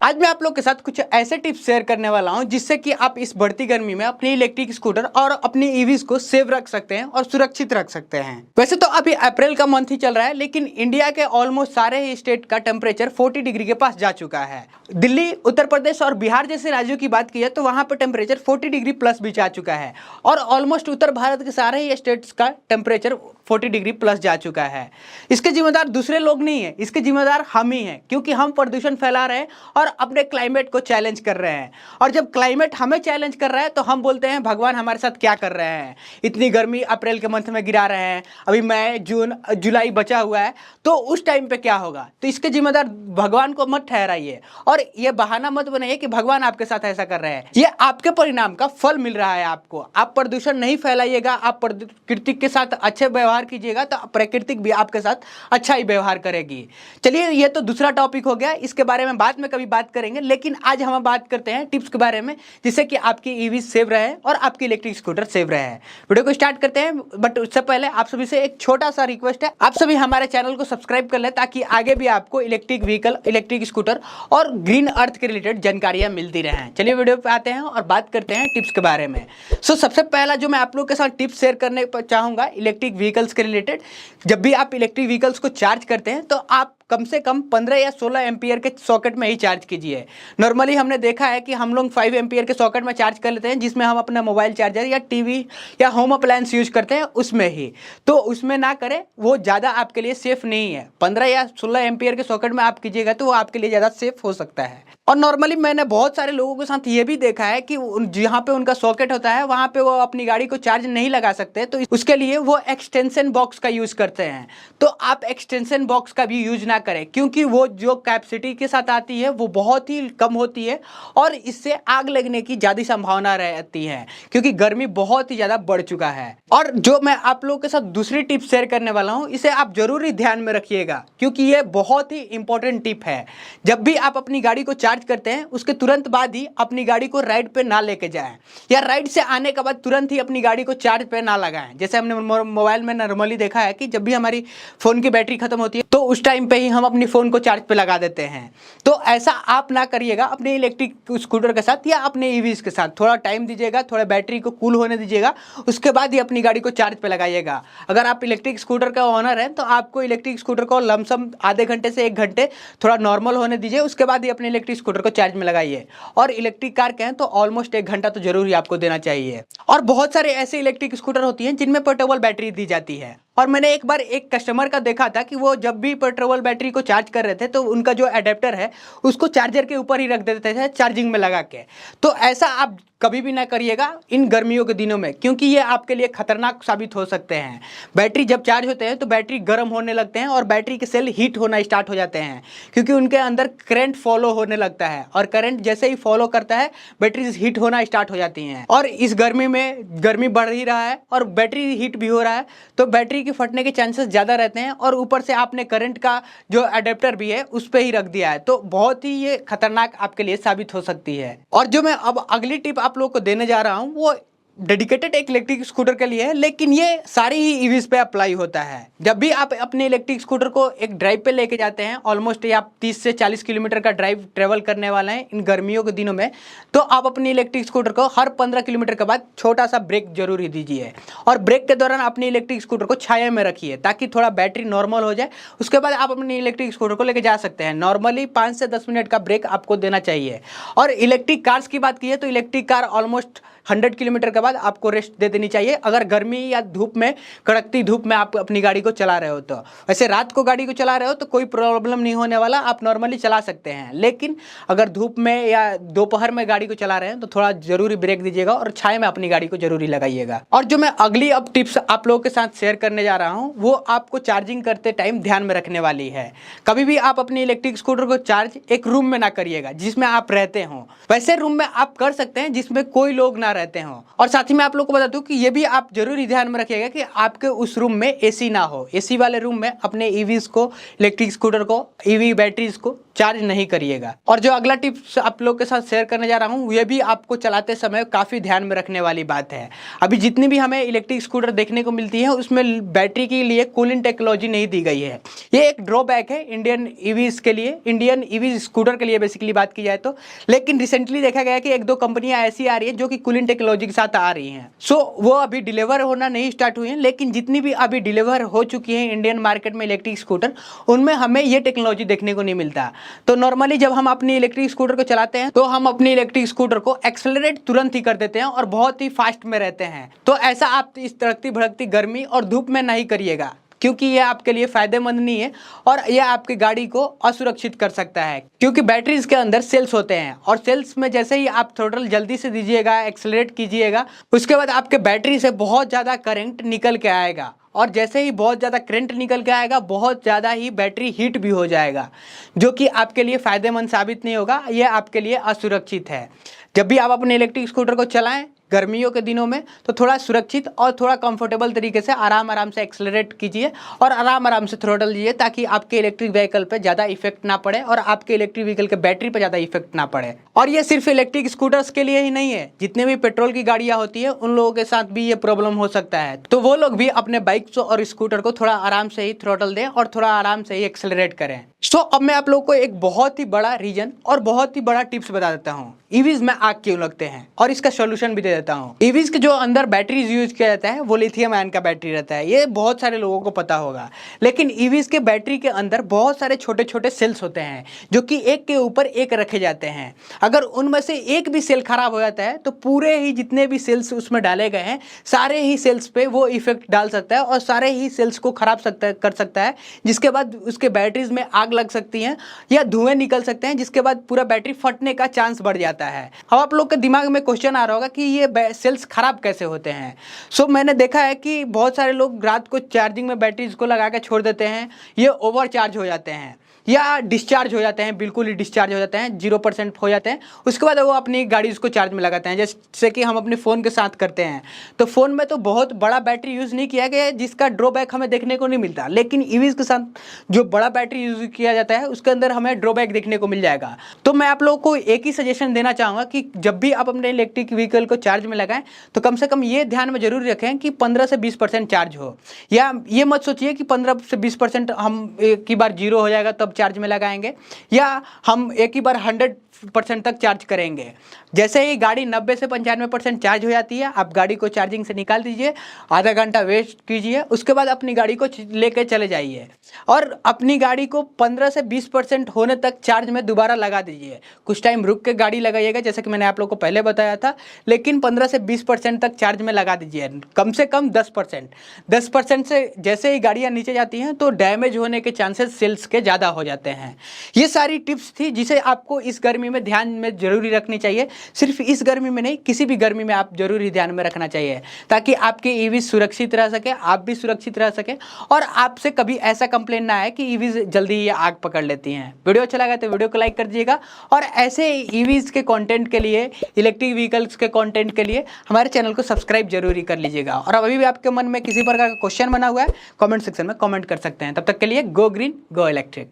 आज मैं आप लोग के साथ कुछ ऐसे टिप्स शेयर करने वाला हूं जिससे कि आप इस बढ़ती गर्मी में अपनी इलेक्ट्रिक स्कूटर और अपनी ईवीज को सेव रख सकते हैं और सुरक्षित रख सकते हैं। वैसे तो अभी अप्रैल का मंथ ही चल रहा है, लेकिन इंडिया के ऑलमोस्ट सारे ही स्टेट का टेम्परेचर 40 डिग्री के पास जा चुका है। दिल्ली, उत्तर प्रदेश और बिहार जैसे राज्यों की बात की है तो वहां पर टेम्परेचर 40 डिग्री प्लस भी जा चुका है और ऑलमोस्ट उत्तर भारत के सारे ही स्टेट्स का टेम्परेचर 40 डिग्री प्लस जा चुका है। इसके जिम्मेदार दूसरे लोग नहीं है, इसके जिम्मेदार हम ही हैं, क्योंकि हम प्रदूषण फैला रहे हैं और अपने क्लाइमेट को चैलेंज कर रहे हैं। और जब क्लाइमेट हमें चैलेंज कर रहा है तो हम बोलते हैं भगवान हमारे साथ क्या कर रहे हैं, इतनी गर्मी अप्रैल के मंथ में गिरा रहे हैं, अभी मई जून जुलाई बचा हुआ है तो उस टाइम पे क्या होगा। तो इसके जिम्मेदार भगवान को मत ठहराइए और ये बहाना मत बनाइए कि भगवान आपके साथ ऐसा कर रहे हैं। ये आपके परिणाम का फल मिल रहा है आपको। आप प्रदूषण नहीं फैलाइएगा, आप प्रकृति के साथ अच्छे व्यवहार कीजिएगा तो प्रकृति भी आपके साथ अच्छा ही व्यवहार करेगी। चलिए, ये तो दूसरा टॉपिक हो गया, इसके बारे में बाद में कभी बात करेंगे। लेकिन आज हम बात करते हैं टिप्स के बारे में जिससे कि आपकी ईवी सेव रहे और आपकी इलेक्ट्रिक स्कूटर सेव रहे। वीडियो को स्टार्ट करते हैं, बट उससे पहले आप सभी से एक छोटा सा रिक्वेस्ट है, आप सभी हमारे चैनल को सब्सक्राइब कर ले ताकि आगे भी आपको इलेक्ट्रिक व्हीकल, इलेक्ट्रिक स्कूटर और ग्रीन अर्थ के रिलेटेड जानकारियां मिलती रहें। चलिए वीडियो पे आते हैं और बात करते हैं टिप्स के बारे में। सबसे पहला जो मैं आप लोगों के साथ टिप्स शेयर करने चाहूंगा इलेक्ट्रिक व्हीकल्स के रिलेटेड, जब भी आप इलेक्ट्रिक व्हीकल्स को चार्ज करते हैं तो आप कम से कम 15 या 16 एम्पियर के सॉकेट में ही चार्ज कीजिए। नॉर्मली हमने देखा है कि हम लोग 5 एम्पियर के सॉकेट में चार्ज कर लेते हैं, जिसमें हम अपना मोबाइल चार्जर या टीवी या होम अप्लायंस यूज करते हैं उसमें ही। तो उसमें ना करें, वो ज़्यादा आपके लिए सेफ नहीं है। 15 या 16 एम्पियर के सॉकेट में आप कीजिएगा तो वो आपके लिए ज़्यादा सेफ हो सकता है। और नॉर्मली मैंने बहुत सारे लोगों के साथ ये भी देखा है कि जहाँ पे उनका सॉकेट होता है वहाँ पे वो अपनी गाड़ी को चार्ज नहीं लगा सकते, तो उसके लिए वो एक्सटेंशन बॉक्स का यूज करते हैं। तो आप एक्सटेंशन बॉक्स का भी यूज ना करें, क्योंकि वो जो कैपेसिटी के साथ आती है वो बहुत ही कम होती है और इससे आग लगने की ज़्यादा संभावना रहती है, क्योंकि गर्मी बहुत ही ज़्यादा बढ़ चुका है। और जो मैं आप लोगों के साथ दूसरी टिप शेयर करने वाला हूँ, इसे आप जरूरी ध्यान में रखिएगा, क्योंकि ये बहुत ही इंपॉर्टेंट टिप है। जब भी आप अपनी गाड़ी को चार्ज करते हैं उसके तुरंत बाद ही अपनी गाड़ी को राइड पे ना लेके जाएं, या राइड से आने के बाद तुरंत ही अपनी गाड़ी को चार्ज पे ना लगाएं। जैसे हमने मोबाइल में नॉर्मली देखा है कि जब भी हमारी फोन की बैटरी खत्म होती है तो उस टाइम पे ही हम अपनी फोन को चार्ज पे लगा देते हैं। तो ऐसा आप ना करिएगा अपने इलेक्ट्रिक स्कूटर के साथ या अपने ईवीज के साथ। थोड़ा टाइम दीजिएगा, थोड़ा बैटरी को कूल होने दीजिएगा, उसके बाद ही अपनी गाड़ी को चार्ज पे लगाइएगा। अगर आप इलेक्ट्रिक स्कूटर का ओनर हैं तो आपको इलेक्ट्रिक स्कूटर को लमसम आधे घंटे से 1 घंटे थोड़ा नॉर्मल होने दीजिए, उसके बाद ही अपने इलेक्ट्रिक स्कूटर को चार्ज में लगाइए। और इलेक्ट्रिक कार के हैं तो ऑलमोस्ट 1 घंटा तो जरूर ही आपको देना चाहिए। और बहुत सारे ऐसे इलेक्ट्रिक स्कूटर होती हैं जिनमें पोर्टेबल बैटरी दी जाती है, और मैंने एक बार एक कस्टमर का देखा था कि वो जब भी पोर्टेबल बैटरी को चार्ज कर रहे थे तो उनका जो अडेप्टर है उसको चार्जर के ऊपर ही रख देते थे चार्जिंग में लगा के। तो ऐसा आप कभी भी ना करिएगा इन गर्मियों के दिनों में, क्योंकि ये आपके लिए खतरनाक साबित हो सकते हैं। बैटरी जब चार्ज होते हैं तो बैटरी गर्म होने लगते हैं और बैटरी के सेल हीट होना स्टार्ट हो जाते हैं, क्योंकि उनके अंदर करंट फॉलो होने लगता है और करंट जैसे ही फॉलो करता है बैटरी हीट होना स्टार्ट हो जाती हैं। और इस गर्मी में गर्मी बढ़ ही रहा है और बैटरी हीट भी हो रहा है, तो बैटरी के फटने के चांसेस ज़्यादा रहते हैं। और ऊपर से आपने करंट का जो अडेप्टर भी है उस पर ही रख दिया है, तो बहुत ही ये खतरनाक आपके लिए साबित हो सकती है। और जो मैं अब अगली टिप आप लोग को देने जा रहा हूं वो डेडिकेटेड एक इलेक्ट्रिक स्कूटर के लिए है, लेकिन ये सारी ही ईवीज पे अप्लाई होता है। जब भी आप अपने इलेक्ट्रिक स्कूटर को एक ड्राइव पे लेके जाते हैं, ऑलमोस्ट ये आप 30 से 40 किलोमीटर का ड्राइव ट्रेवल करने वाले हैं इन गर्मियों के दिनों में, तो आप अपनी इलेक्ट्रिक स्कूटर को हर 15 किलोमीटर के बाद छोटा सा ब्रेक जरूर ही दीजिए। और ब्रेक के दौरान अपनी इलेक्ट्रिक स्कूटर को छाया में रखिए ताकि थोड़ा बैटरी नॉर्मल हो जाए, उसके बाद आप अपनी इलेक्ट्रिक स्कूटर को लेके जा सकते हैं। नॉर्मली 5 से 10 मिनट का ब्रेक आपको देना चाहिए। और इलेक्ट्रिक कार्स की बात की है तो इलेक्ट्रिक कार ऑलमोस्ट 100 किलोमीटर के बाद आपको रेस्ट दे देनी चाहिए, अगर गर्मी या धूप में, कड़कती धूप में आप अपनी गाड़ी को चला रहे हो तो। वैसे रात को गाड़ी को चला रहे हो तो कोई प्रॉब्लम नहीं होने वाला, आप नॉर्मली चला सकते हैं। लेकिन अगर धूप में या दोपहर में गाड़ी को चला रहे हैं तो थोड़ा जरूरी ब्रेक दीजिएगा और छाया में अपनी गाड़ी को जरूरी लगाइएगा। और जो मैं अगली अब टिप्स आप लोगों के साथ शेयर करने जा रहा हूँ वो आपको चार्जिंग करते टाइम ध्यान में रखने वाली है। कभी भी आप अपनी इलेक्ट्रिक स्कूटर को चार्ज एक रूम में ना करिएगा जिसमें आप रहते हो। वैसे रूम में आप कर सकते हैं जिसमें कोई लोग ना रहते हो। और साथ ही मैं आप लोगों को बता दूं कि ये भी आप जरूर ध्यान में रखिएगा कि आपके उस रूम में एसी ना हो। एसी वाले रूम में अपने ईवीज को, इलेक्ट्रिक स्कूटर को, ईवी बैटरीज को चार्ज नहीं करिएगा। और जो अगला टिप्स आप लोग के साथ शेयर करने जा रहा हूँ ये भी आपको चलाते समय काफ़ी ध्यान में रखने वाली बात है। अभी जितनी भी हमें इलेक्ट्रिक स्कूटर देखने को मिलती है उसमें बैटरी के लिए कूलिंग टेक्नोलॉजी नहीं दी गई है। ये एक ड्रॉबैक है इंडियन ईवीज के लिए, इंडियन ईवी स्कूटर के लिए बेसिकली बात की जाए तो। लेकिन रिसेंटली देखा गया कि एक दो कंपनियां ऐसी आ रही है जो कि कूलिंग टेक्नोलॉजी के साथ आ रही हैं। सो वो अभी डिलीवर होना नहीं स्टार्ट हुई है, लेकिन जितनी भी अभी डिलीवर हो चुकी है इंडियन मार्केट में इलेक्ट्रिक स्कूटर उनमें हमें ये टेक्नोलॉजी देखने को नहीं मिलता। तो नॉर्मली जब हम अपनी इलेक्ट्रिक स्कूटर को चलाते हैं तो हम अपनी इलेक्ट्रिक स्कूटर को एक्सेलरेट तुरंत ही कर देते हैं और बहुत ही फास्ट में रहते हैं। तो ऐसा आप इस तड़कती भड़कती गर्मी और धूप में नहीं करिएगा, क्योंकि ये आपके लिए फायदेमंद नहीं है और ये आपकी गाड़ी को असुरक्षित कर सकता है। क्योंकि बैटरीज के अंदर सेल्स होते हैं और सेल्स में जैसे ही आप थ्रोटल जल्दी से दीजिएगा, एक्सेलरेट कीजिएगा, उसके बाद आपके बैटरी से बहुत ज़्यादा करंट निकल के आएगा और जैसे ही बहुत ज़्यादा करंट निकल के आएगा बहुत ज़्यादा ही बैटरी हीट भी हो जाएगा, जो कि आपके लिए फ़ायदेमंद साबित नहीं होगा। यह आपके लिए असुरक्षित है। जब भी आप अपने इलेक्ट्रिक स्कूटर को चलाएं गर्मियों के दिनों में तो थोड़ा सुरक्षित और थोड़ा कंफर्टेबल तरीके से आराम से एक्सेलरेट कीजिए और आराम से थ्रोटल दीजिए, ताकि आपके इलेक्ट्रिक व्हीकल पे ज़्यादा इफेक्ट ना पड़े और आपके इलेक्ट्रिक व्हीकल के बैटरी पे ज़्यादा इफेक्ट ना पड़े। और ये सिर्फ इलेक्ट्रिक स्कूटर्स के लिए ही नहीं है, जितने भी पेट्रोल की गाड़ियाँ होती है उन लोगों के साथ भी ये प्रॉब्लम हो सकता है। तो वो लोग भी अपने बाइक्स और स्कूटर को थोड़ा आराम से ही थ्रोटल दें और थोड़ा आराम से ही एक्सेलरेट करें। सो अब मैं आप लोग को एक बहुत ही बड़ा रीजन और बहुत ही बड़ा टिप्स बता देता हूँ ईवीज में आग क्यों लगते हैं और इसका सोल्यूशन भी दे देता हूँ। ईवीज के जो अंदर बैटरीज यूज किया जाता है वो लिथियम आयन का बैटरी रहता है, ये बहुत सारे लोगों को पता होगा। लेकिन ईवीज के बैटरी के अंदर बहुत सारे छोटे छोटे सेल्स होते हैं जो कि एक के ऊपर एक रखे जाते हैं। अगर उनमें से एक भी सेल खराब हो जाता है तो पूरे ही जितने भी सेल्स उसमें डाले गए हैं सारे ही सेल्स पे वो इफेक्ट डाल सकता है और सारे ही सेल्स को खराब कर सकता है, जिसके बाद उसके बैटरीज में आग लग सकती है या धुएं निकल सकते हैं, जिसके बाद पूरा बैटरी फटने का चांस बढ़ जाता है। अब आप लोग के दिमाग में क्वेश्चन आ रहा होगा कि ये सेल्स खराब कैसे होते हैं। सो मैंने देखा है कि बहुत सारे लोग रात को चार्जिंग में बैटरीज को लगा के छोड़ देते हैं, ये ओवर चार्ज हो जाते हैं या डिस्चार्ज हो जाते हैं, बिल्कुल ही डिस्चार्ज हो जाते हैं, 0% हो जाते हैं। उसके बाद वो अपनी गाड़ी उसको चार्ज में लगाते हैं, जैसे कि हम अपने फ़ोन के साथ करते हैं। तो फ़ोन में तो बहुत बड़ा बैटरी यूज़ नहीं किया गया है जिसका ड्रॉबैक हमें देखने को नहीं मिलता, लेकिन ईवीज़ के साथ जो बड़ा बैटरी यूज़ किया जाता है उसके अंदर हमें ड्रॉबैक देखने को मिल जाएगा। तो मैं आप लोगों को एक ही सजेशन देना चाहूँगा कि जब भी आप अपने इलेक्ट्रिक व्हीकल को चार्ज में लगाएं तो कम से कम ये ध्यान में जरूर रखें कि 15 से 20% चार्ज हो। या ये मत सोचिए कि 15 से 20% हम एक ही बार 0 हो जाएगा तब चार्ज में लगाएंगे, या हम एक ही बार 100% तक चार्ज करेंगे। जैसे ही गाड़ी 90 से 95% चार्ज हो जाती है आप गाड़ी को चार्जिंग से निकाल दीजिए, आधा घंटा वेस्ट कीजिए, उसके बाद अपनी गाड़ी को लेकर चले जाइए और अपनी गाड़ी को 15 से 20% होने तक चार्ज में दोबारा लगा दीजिए। कुछ टाइम रुक के गाड़ी लगाइएगा जैसे कि मैंने आप लोग को पहले बताया था, लेकिन 15 से 20% तक चार्ज में लगा दीजिए, कम से कम 10% से जैसे ही गाड़ियाँ नीचे जाती हैं तो डैमेज होने के चांसेस सेल्स के ज़्यादा हो जाते हैं। ये सारी टिप्स थी जिसे आपको इस गर्मी में ध्यान में जरूरी रखनी चाहिए। सिर्फ इस गर्मी में नहीं, किसी भी गर्मी में आप जरूरी ध्यान में रखना चाहिए, ताकि आपके ईवी सुरक्षित रह सके, आप भी सुरक्षित रह सके और आपसे कभी ऐसा कंप्लेन ना आए कि ईवी जल्दी ही आग पकड़ लेती हैं। वीडियो अच्छा लगा तो वीडियो को लाइक कर दीजिएगा और ऐसे ईवीज के कंटेंट के लिए, इलेक्ट्रिक व्हीकल्स के कंटेंट के लिए हमारे चैनल को सब्सक्राइब जरूरी कर लीजिएगा। और अभी भी आपके मन में किसी प्रकार का क्वेश्चन बना हुआ है कमेंट सेक्शन में कमेंट कर सकते हैं। तब तक के लिए गो ग्रीन गो इलेक्ट्रिक।